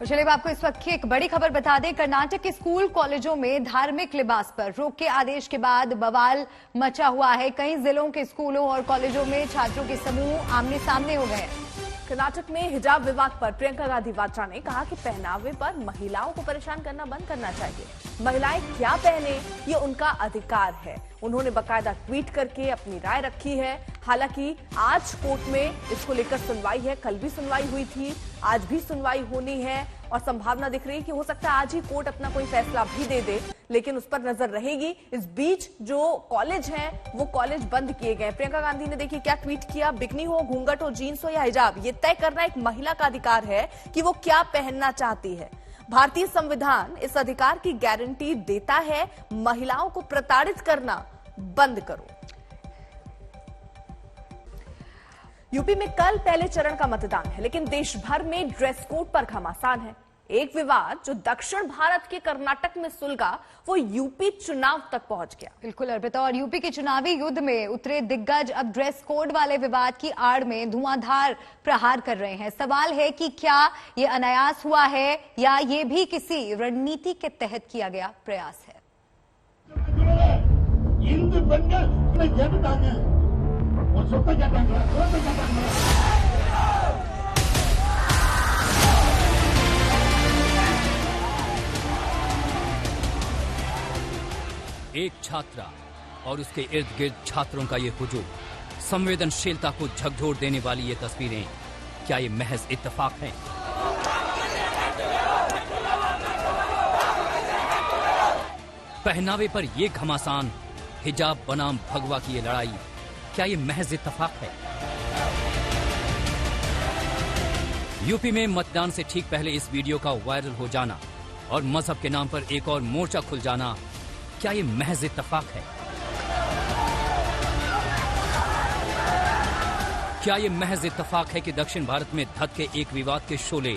तो चलिए अब आपको इस वक्त की एक बड़ी खबर बता दें। कर्नाटक के स्कूल कॉलेजों में धार्मिक लिबास पर रोक के आदेश के बाद बवाल मचा हुआ है। कई जिलों के स्कूलों और कॉलेजों में छात्रों के समूह आमने सामने हो गए हैं। कर्नाटक में हिजाब विवाद पर प्रियंका गांधी वाड्रा ने कहा कि पहनावे पर महिलाओं को परेशान करना बंद करना चाहिए। महिलाएं क्या पहने ये उनका अधिकार है। उन्होंने बकायदा ट्वीट करके अपनी राय रखी है। हालांकि आज कोर्ट में इसको लेकर सुनवाई है, कल भी सुनवाई हुई थी, आज भी सुनवाई होनी है और संभावना दिख रही है कि हो सकता है आज ही कोर्ट अपना कोई फैसला भी दे दे, लेकिन उस पर नजर रहेगी। इस बीच जो कॉलेज हैं वो कॉलेज बंद किए गए। प्रियंका गांधी ने देखिए क्या ट्वीट किया। बिकनी हो, घूंघट हो, जीन्स हो या हिजाब, ये तय करना एक महिला का अधिकार है कि वो क्या पहनना चाहती है। भारतीय संविधान इस अधिकार की गारंटी देता है। महिलाओं को प्रताड़ित करना बंद करो। यूपी में कल पहले चरण का मतदान है, लेकिन देश भर में ड्रेस कोड पर घमासान है। एक विवाद जो दक्षिण भारत के कर्नाटक में सुलगा वो यूपी चुनाव तक पहुंच गया। बिल्कुल अर्पिता, और यूपी के चुनावी युद्ध में उतरे दिग्गज अब ड्रेस कोड वाले विवाद की आड़ में धुआंधार प्रहार कर रहे हैं। सवाल है कि क्या ये अनायास हुआ है या ये भी किसी रणनीति के तहत किया गया प्रयास है। एक छात्रा और उसके इर्द गिर्द छात्रों का ये हुजूम, संवेदनशीलता को झकझोर देने वाली ये तस्वीरें, क्या ये महज इत्तेफाक हैं? पहनावे पर ये घमासान, हिजाब बनाम भगवा की ये लड़ाई, क्या ये महज इत्तेफाक है? यूपी में मतदान से ठीक पहले इस वीडियो का वायरल हो जाना और मजहब के नाम पर एक और मोर्चा खुल जाना, क्या ये महज इत्तेफाक है? क्या ये महज इत्तेफाक है कि दक्षिण भारत में धत के एक विवाद के शोले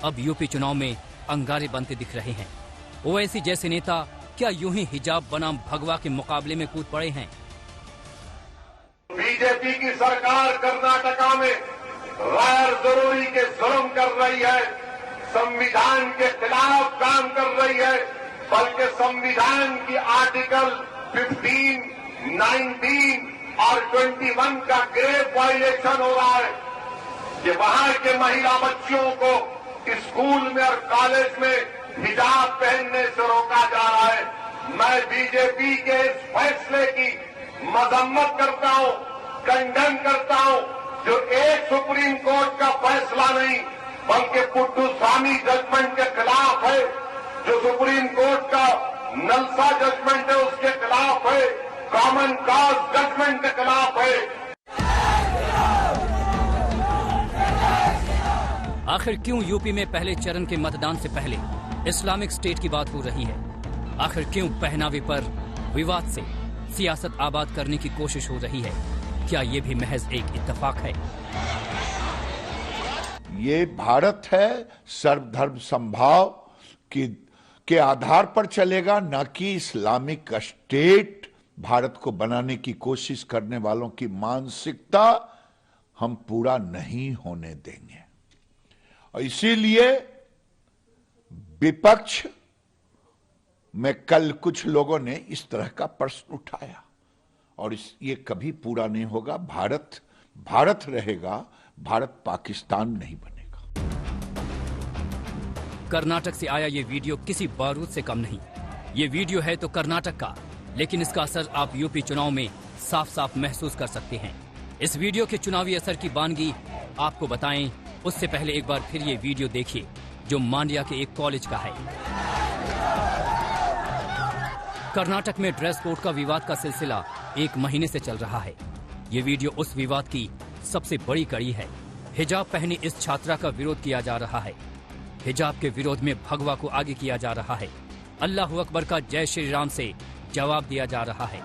अब यूपी चुनाव में अंगारे बनते दिख रहे हैं? ओवैसी जैसे नेता क्या यूं ही हिजाब बनाम भगवा के मुकाबले में कूद पड़े हैं? बीजेपी की सरकार कर्नाटका में गैर जरूरी के जुल्म कर रही है, संविधान के खिलाफ काम कर रही है, बल्कि संविधान की आर्टिकल 15, 19 और 21 का ग्रेव वायलेशन हो रहा है कि वहां के महिला बच्चियों को स्कूल में और कॉलेज में हिजाब पहनने से रोका जा रहा है। मैं बीजेपी के इस फैसले की मजम्मत करता हूं, कंडन करता हूं, जो एक सुप्रीम कोर्ट का फैसला नहीं बल्कि पुट्टुस्वामी जजमेंट के खिलाफ है, जो सुप्रीम कोर्ट का नलसा जजमेंट है उसके खिलाफ है, कॉमन कॉज जजमेंट के खिलाफ है। आखिर क्यों यूपी में पहले चरण के मतदान से पहले इस्लामिक स्टेट की बात हो रही है? आखिर क्यों पहनावे पर विवाद से सियासत आबाद करने की कोशिश हो रही है? क्या ये भी महज एक इत्तेफाक है? ये भारत है, सर्वधर्म समभाव के आधार पर चलेगा, न कि इस्लामिक स्टेट भारत को बनाने की कोशिश करने वालों की मानसिकता हम पूरा नहीं होने देंगे। और इसीलिए विपक्ष में कल कुछ लोगों ने इस तरह का प्रश्न उठाया और ये कभी पूरा नहीं होगा। भारत भारत रहेगा, भारत पाकिस्तान नहीं बनेगा। कर्नाटक से आया ये वीडियो किसी बारूद से कम नहीं। ये वीडियो है तो कर्नाटक का, लेकिन इसका असर आप यूपी चुनाव में साफ साफ महसूस कर सकते हैं। इस वीडियो के चुनावी असर की बानगी आपको बताएं, उससे पहले एक बार फिर ये वीडियो देखिए जो मांड्या के एक कॉलेज का है। कर्नाटक में ड्रेस कोड का विवाद का सिलसिला 1 महीने से चल रहा है। ये वीडियो उस विवाद की सबसे बड़ी कड़ी है। हिजाब पहनी इस छात्रा का विरोध किया जा रहा है। हिजाब के विरोध में भगवा को आगे किया जा रहा है। अल्लाह अकबर का जय श्री राम से जवाब दिया जा रहा है।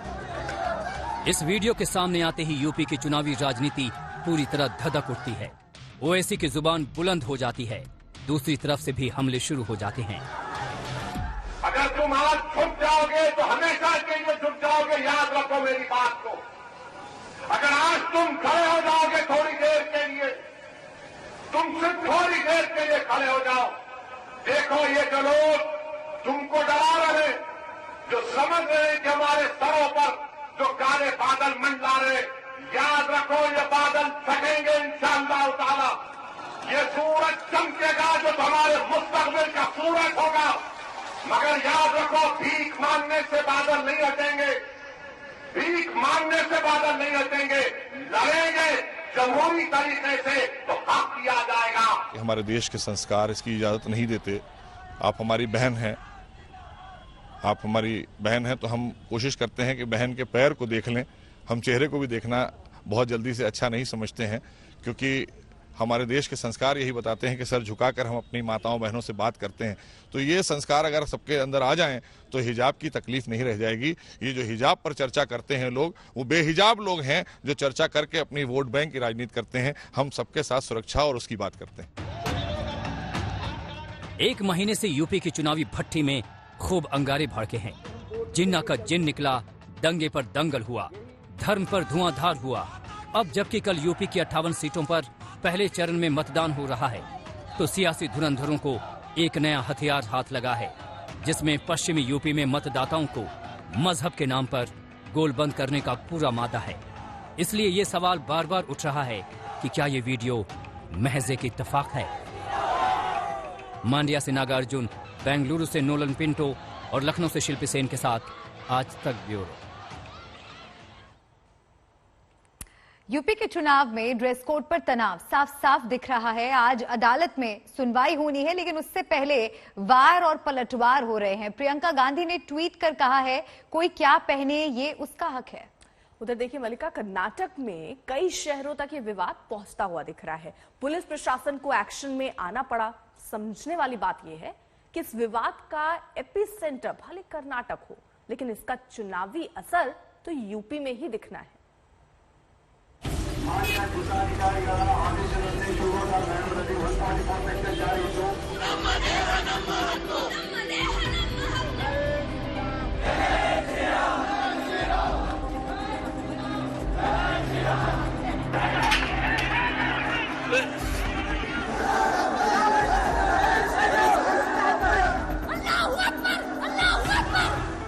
इस वीडियो के सामने आते ही यूपी की चुनावी राजनीति पूरी तरह धधक उठती है। ओवैसी की जुबान बुलंद हो जाती है, दूसरी तरफ से भी हमले शुरू हो जाते हैं। अगर तुम आज छुप जाओगे तो हमेशा के लिए छुप जाओगे, याद रखो मेरी बात को। अगर आज तुम खड़े हो जाओगे थोड़ी देर के लिए, तुम सिर्फ थोड़ी देर के लिए खड़े हो जाओ, जो लोग तुमको डरा रहे, जो समझ रहे हैं कि हमारे सरों पर जो काले बादल मंडरा रहे, याद रखो ये बादल फटेंगे इंशाअल्लाह ताला। ये सूरज चमकेगा जो हमारे मुस्तकबिल का सूरज होगा, मगर याद रखो भीख मांगने से बादल नहीं हटेंगे, भीख मांगने से बादल नहीं हटेंगे, लड़ेंगे जमहूरी तरीके से तो हक किया जाएगा। हमारे देश के संस्कार इसकी इजाजत नहीं देते। आप हमारी बहन हैं, आप हमारी बहन हैं, तो हम कोशिश करते हैं कि बहन के पैर को देख लें। हम चेहरे को भी देखना बहुत जल्दी से अच्छा नहीं समझते हैं, क्योंकि हमारे देश के संस्कार यही बताते हैं कि सर झुकाकर हम अपनी माताओं बहनों से बात करते हैं। तो ये संस्कार अगर सबके अंदर आ जाएं तो हिजाब की तकलीफ नहीं रह जाएगी। ये जो हिजाब पर चर्चा करते हैं लोग, वो बेहिजाब लोग हैं जो चर्चा करके अपनी वोट बैंक की राजनीति करते हैं। हम सबके साथ सुरक्षा और उसकी बात करते हैं। एक महीने से यूपी की चुनावी भट्टी में खूब अंगारे भड़के हैं। जिन्ना का जिन निकला, दंगे पर दंगल हुआ, धर्म पर धुआंधार हुआ। अब जबकि कल यूपी की 58 सीटों पर पहले चरण में मतदान हो रहा है, तो सियासी धुरंधरों को एक नया हथियार हाथ लगा है, जिसमें पश्चिमी यूपी में मतदाताओं को मजहब के नाम पर गोलबंद करने का पूरा मादा है। इसलिए ये सवाल बार बार उठ रहा है कि क्या ये वीडियो महज एक इत्तेफाक है। मांड्या से नागार्जुन, बेंगलुरु से नोलन पिंटो और लखनऊ से शिल्पी सेन के साथ आज तक ब्यूरो। यूपी के चुनाव में ड्रेस कोड पर तनाव साफ साफ दिख रहा है। आज अदालत में सुनवाई होनी है, लेकिन उससे पहले वार और पलटवार हो रहे हैं। प्रियंका गांधी ने ट्वीट कर कहा है, कोई क्या पहने ये उसका हक है। उधर देखिए मल्लिका, कर्नाटक में कई शहरों तक ये विवाद पहुंचता हुआ दिख रहा है। पुलिस प्रशासन को एक्शन में आना पड़ा। समझने वाली बात यह है कि इस विवाद का एपिसेंटर भले कर्नाटक हो, लेकिन इसका चुनावी असर तो यूपी में ही दिखना है।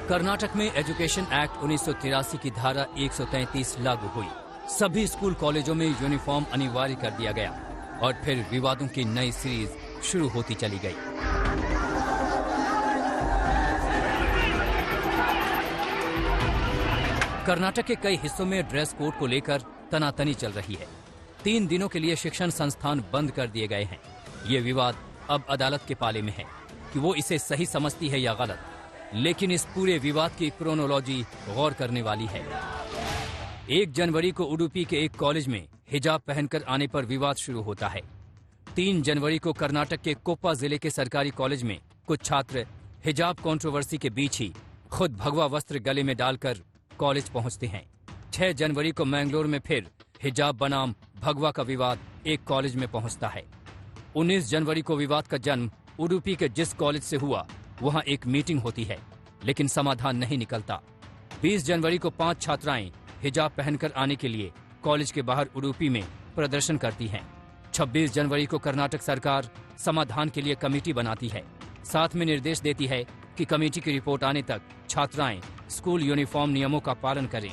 कर्नाटक में एजुकेशन एक्ट 1983 की धारा 133 लागू हुई। सभी स्कूल कॉलेजों में यूनिफॉर्म अनिवार्य कर दिया गया और फिर विवादों की नई सीरीज शुरू होती चली गई। कर्नाटक के कई हिस्सों में ड्रेस कोड को लेकर तनातनी चल रही है। 3 दिनों के लिए शिक्षण संस्थान बंद कर दिए गए हैं। ये विवाद अब अदालत के पाले में है कि वो इसे सही समझती है या गलत। लेकिन इस पूरे विवाद की क्रोनोलॉजी गौर करने वाली है। 1 जनवरी को उडुपी के एक कॉलेज में हिजाब पहनकर आने पर विवाद शुरू होता है। 3 जनवरी को कर्नाटक के कोप्पा जिले के सरकारी कॉलेज में कुछ छात्र हिजाब कंट्रोवर्सी के बीच ही खुद भगवा वस्त्र गले में डालकर कॉलेज पहुंचते हैं। 6 जनवरी को मैंगलोर में फिर हिजाब बनाम भगवा का विवाद एक कॉलेज में पहुंचता है। 19 जनवरी को विवाद का जन्म उडुपी के जिस कॉलेज से हुआ, वहां एक मीटिंग होती है, लेकिन समाधान नहीं निकलता। 20 जनवरी को 5 छात्राएं हिजाब पहनकर आने के लिए कॉलेज के बाहर उडुपी में प्रदर्शन करती हैं। 26 जनवरी को कर्नाटक सरकार समाधान के लिए कमेटी बनाती है। साथ में निर्देश देती है कि कमेटी की रिपोर्ट आने तक छात्राएं स्कूल यूनिफॉर्म नियमों का पालन करें।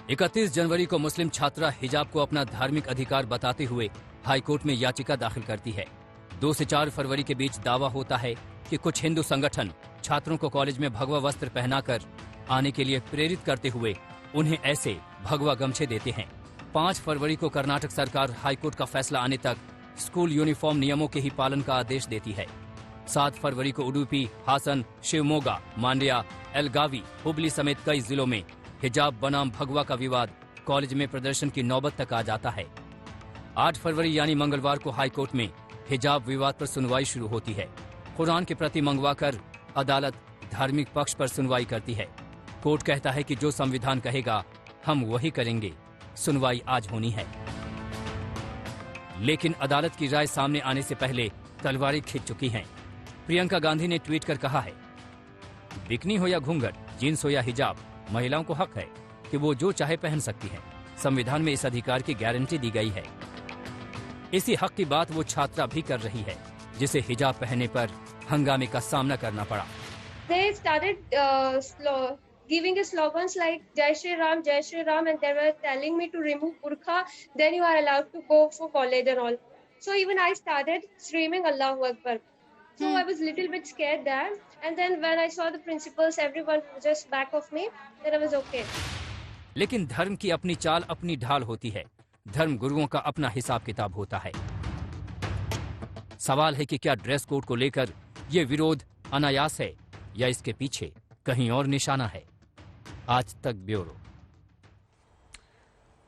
31 जनवरी को मुस्लिम छात्रा हिजाब को अपना धार्मिक अधिकार बताते हुए हाईकोर्ट में याचिका दाखिल करती है। 2 से 4 फरवरी के बीच दावा होता है कि कुछ हिंदू संगठन छात्रों को कॉलेज में भगवा वस्त्र पहनाकर आने के लिए प्रेरित करते हुए उन्हें ऐसे भगवा गमछे देते हैं। 5 फरवरी को कर्नाटक सरकार हाईकोर्ट का फैसला आने तक स्कूल यूनिफॉर्म नियमों के ही पालन का आदेश देती है। 7 फरवरी को उडुपी, हासन, शिवमोगा, मांड्या, एलगावी, हुबली समेत कई जिलों में हिजाब बनाम भगवा का विवाद कॉलेज में प्रदर्शन की नौबत तक आ जाता है। 8 फरवरी यानी मंगलवार को हाईकोर्ट में हिजाब विवाद पर सुनवाई शुरू होती है। कुरान की प्रति मंगवाकर अदालत धार्मिक पक्ष पर सुनवाई करती है। कोर्ट कहता है कि जो संविधान कहेगा हम वही करेंगे। सुनवाई आज होनी है, लेकिन अदालत की राय सामने आने से पहले तलवारें खिंच चुकी हैं। प्रियंका गांधी ने ट्वीट कर कहा है, बिकनी हो या घूंघट, जींस हो या हिजाब, महिलाओं को हक है कि वो जो चाहे पहन सकती हैं। संविधान में इस अधिकार की गारंटी दी गई है। इसी हक की बात वो छात्रा भी कर रही है, जिसे हिजाब पहनने पर हंगामे का सामना करना पड़ा। They started giving slogans like Jai Shri Ram, and they were telling me to remove burqa, then you are allowed to go for college and all. So even I started screaming Allahu Akbar. So I was little bit scared there. And then when I saw the principals, everyone was just back of me, then I was okay. लेकिन धर्म की अपनी चाल, अपनी ढाल होती है। धर्म गुरुओं का अपना हिसाब किताब होता है। सवाल है कि क्या ड्रेस कोड को लेकर ये विरोध अनायास है या इसके पीछे कहीं और निशाना है। आज तक ब्यूरो।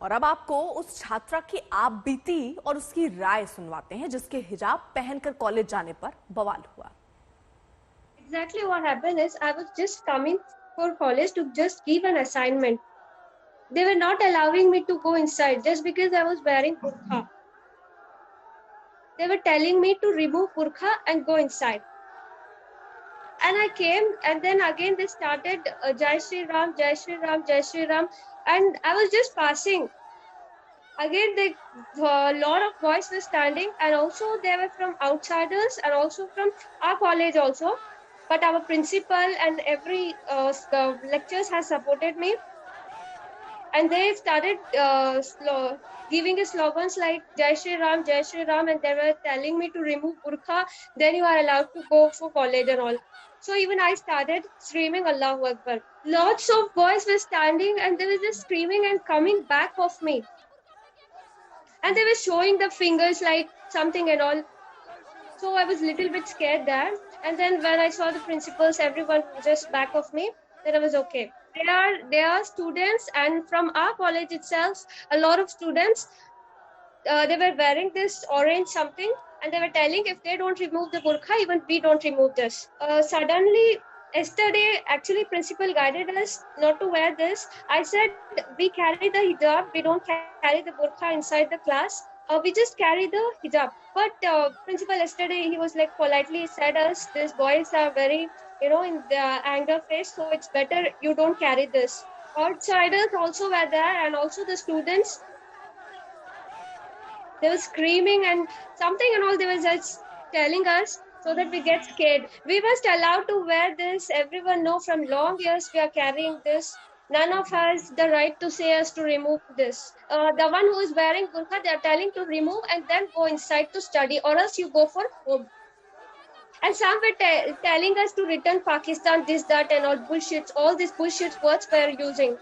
और अब आपको उस छात्रा की आप बीती और उसकी राय सुनवाते हैं जिसके हिजाब पहनकर कॉलेज जाने पर बवाल हुआ। Exactly what happened is I was just coming for college to just give an assignment. They were not allowing me to go inside just because I was wearing burqa. They were telling me to remove burqa and go inside. And I came, and then again they started Jai Shri Ram, Jai Shri Ram, Jai Shri Ram, and I was just passing. Again, a lot of boys were standing, and also they were from outsiders and also from our college also. But our principal and every lectures has supported me. And they started giving slogans like Jai Shri Ram, and they were telling me to remove burqa, then you are allowed to go for college and all. So even I started screaming Allahu Akbar. Lots of boys were standing and they were just screaming and coming back of me. And they were showing the fingers like something and all. So I was little bit scared there. And then when I saw the principals, everyone was just back of me, then I was okay. There are students, and from our college itself, a lot of students, they were wearing this orange something, and they were telling if they don't remove the burqa, even we don't remove this. Suddenly, yesterday, actually, principal guided us not to wear this. I said, we carry the hijab, we don't carry the burqa inside the class. We just carry the hijab. But principal yesterday, he was like politely said us, these boys are very, in the anger face, so it's better you don't carry this. Outsiders also were there, and also the students. They were screaming and something and all, they were just telling us so that we get scared. We must allow to wear this. Everyone know from long years we are carrying this. None of us the right to say us to remove this. The one who is wearing burqa, they are telling to remove and then go inside to study, or else you go for home. And some were telling us to return Pakistan, this, that, and all bullshit. All these bullshit words we are using.